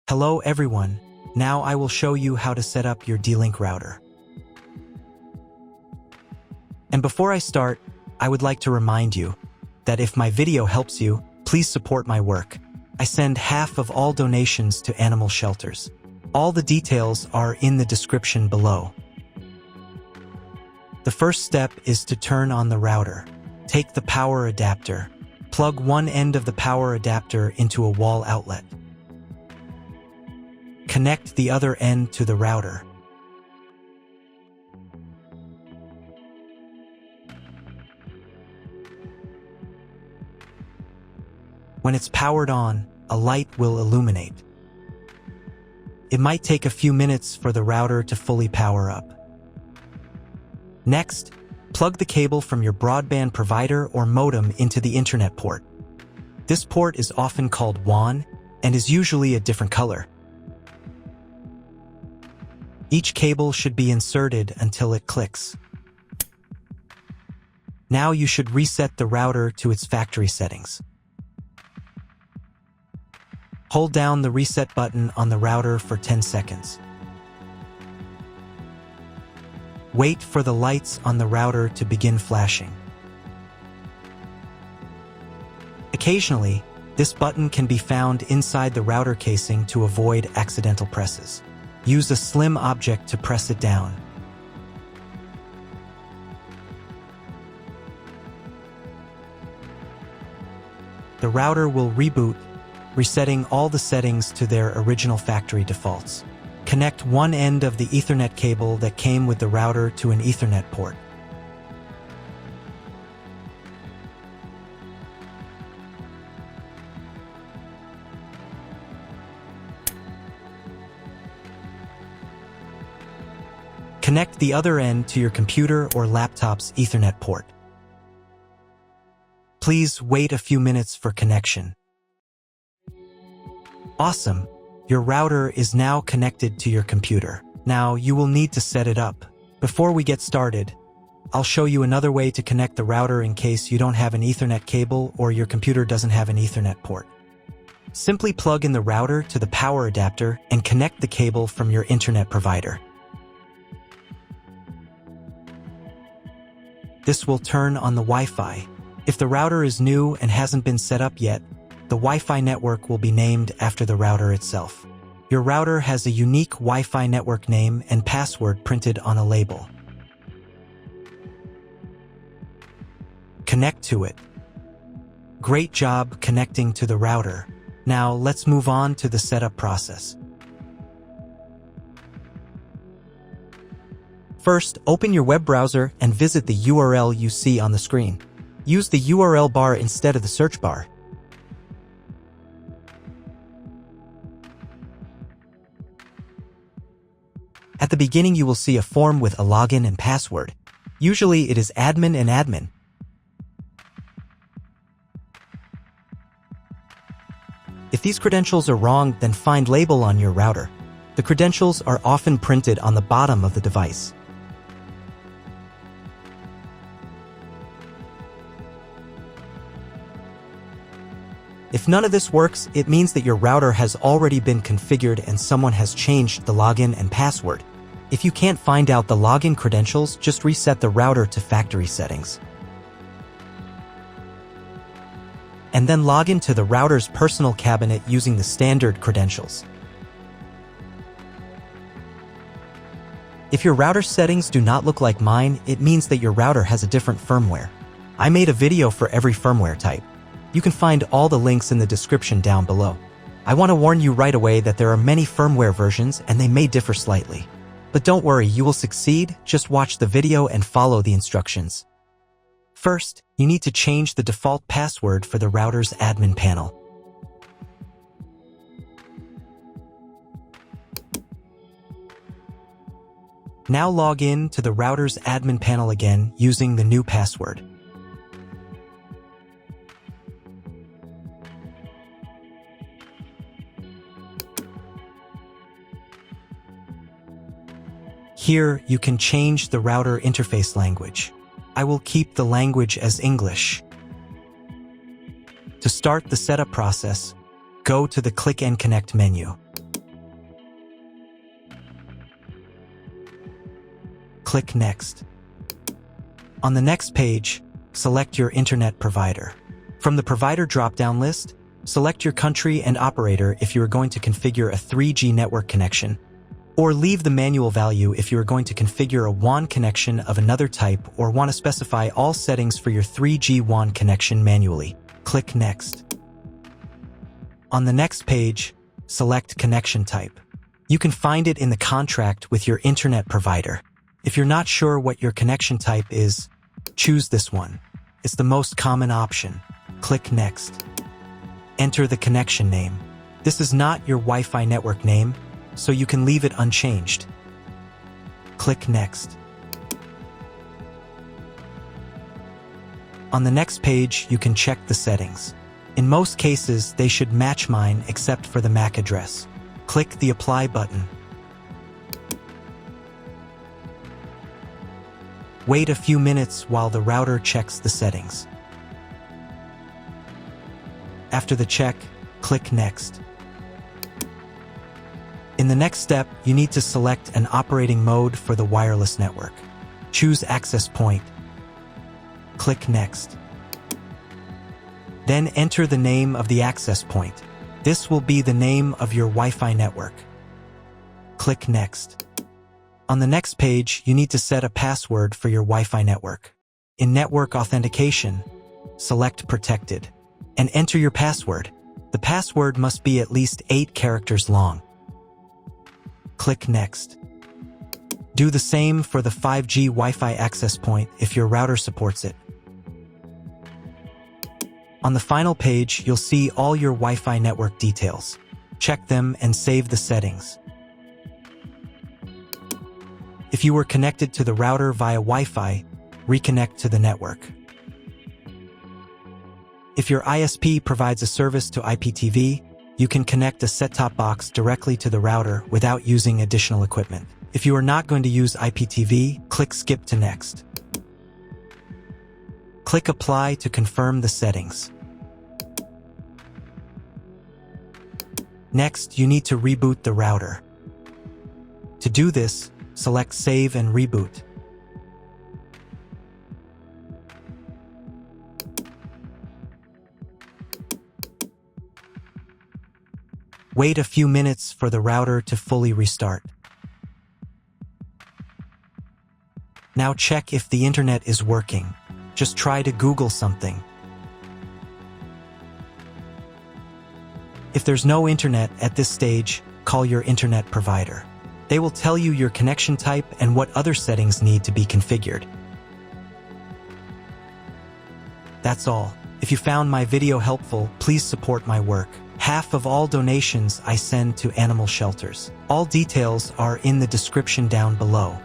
Hello everyone, now I will show you how to set up your D-Link router. And before I start, I would like to remind you that if my video helps you, please support my work. I send half of all donations to animal shelters. All the details are in the description below. The first step is to turn on the router. Take the power adapter. Plug one end of the power adapter into a wall outlet. Connect the other end to the router. When it's powered on, a light will illuminate. It might take a few minutes for the router to fully power up. Next, plug the cable from your broadband provider or modem into the internet port. This port is often called WAN and is usually a different color. Each cable should be inserted until it clicks. Now you should reset the router to its factory settings. Hold down the reset button on the router for 10 seconds. Wait for the lights on the router to begin flashing. Occasionally, this button can be found inside the router casing to avoid accidental presses. Use a slim object to press it down. The router will reboot, resetting all the settings to their original factory defaults. Connect one end of the Ethernet cable that came with the router to an Ethernet port. Connect the other end to your computer or laptop's Ethernet port. Please wait a few minutes for connection. Awesome! Your router is now connected to your computer. Now you will need to set it up. Before we get started, I'll show you another way to connect the router in case you don't have an Ethernet cable or your computer doesn't have an Ethernet port. Simply plug in the router to the power adapter and connect the cable from your internet provider. This will turn on the Wi-Fi. If the router is new and hasn't been set up yet, the Wi-Fi network will be named after the router itself. Your router has a unique Wi-Fi network name and password printed on a label. Connect to it. Great job connecting to the router. Now let's move on to the setup process. First, open your web browser and visit the URL you see on the screen. Use the URL bar instead of the search bar. At the beginning, you will see a form with a login and password. Usually, it is admin and admin. If these credentials are wrong, then find label on your router. The credentials are often printed on the bottom of the device. If none of this works, it means that your router has already been configured and someone has changed the login and password. If you can't find out the login credentials, just reset the router to factory settings. And then log into the router's personal cabinet using the standard credentials. If your router settings do not look like mine, it means that your router has a different firmware. I made a video for every firmware type. You can find all the links in the description down below. I want to warn you right away that there are many firmware versions and they may differ slightly. But don't worry, you will succeed. Just watch the video and follow the instructions. First, you need to change the default password for the router's admin panel. Now log in to the router's admin panel again using the new password. Here, you can change the router interface language. I will keep the language as English. To start the setup process, go to the Click and Connect menu. Click Next. On the next page, select your internet provider. From the provider drop-down list, select your country and operator if you are going to configure a 3G network connection, or leave the manual value if you are going to configure a WAN connection of another type or want to specify all settings for your 3G WAN connection manually. Click Next. On the next page, select connection type. You can find it in the contract with your internet provider. If you're not sure what your connection type is, choose this one. It's the most common option. Click Next. Enter the connection name. This is not your Wi-Fi network name, so you can leave it unchanged. Click Next. On the next page, you can check the settings. In most cases, they should match mine except for the MAC address. Click the Apply button. Wait a few minutes while the router checks the settings. After the check, click Next. In the next step, you need to select an operating mode for the wireless network. Choose Access Point. Click Next. Then enter the name of the access point. This will be the name of your Wi-Fi network. Click Next. On the next page, you need to set a password for your Wi-Fi network. In Network Authentication, select Protected and enter your password. The password must be at least 8 characters long. Click Next. Do the same for the 5G Wi-Fi access point if your router supports it. On the final page, you'll see all your Wi-Fi network details. Check them and save the settings. If you were connected to the router via Wi-Fi, reconnect to the network. If your ISP provides a service to IPTV, you can connect a set-top box directly to the router without using additional equipment. If you are not going to use IPTV, click Skip to Next. Click Apply to confirm the settings. Next, you need to reboot the router. To do this, select Save and Reboot. Wait a few minutes for the router to fully restart. Now check if the internet is working. Just try to Google something. If there's no internet at this stage, call your internet provider. They will tell you your connection type and what other settings need to be configured. That's all. If you found my video helpful, please support my work. Half of all donations I send to animal shelters. All details are in the description down below.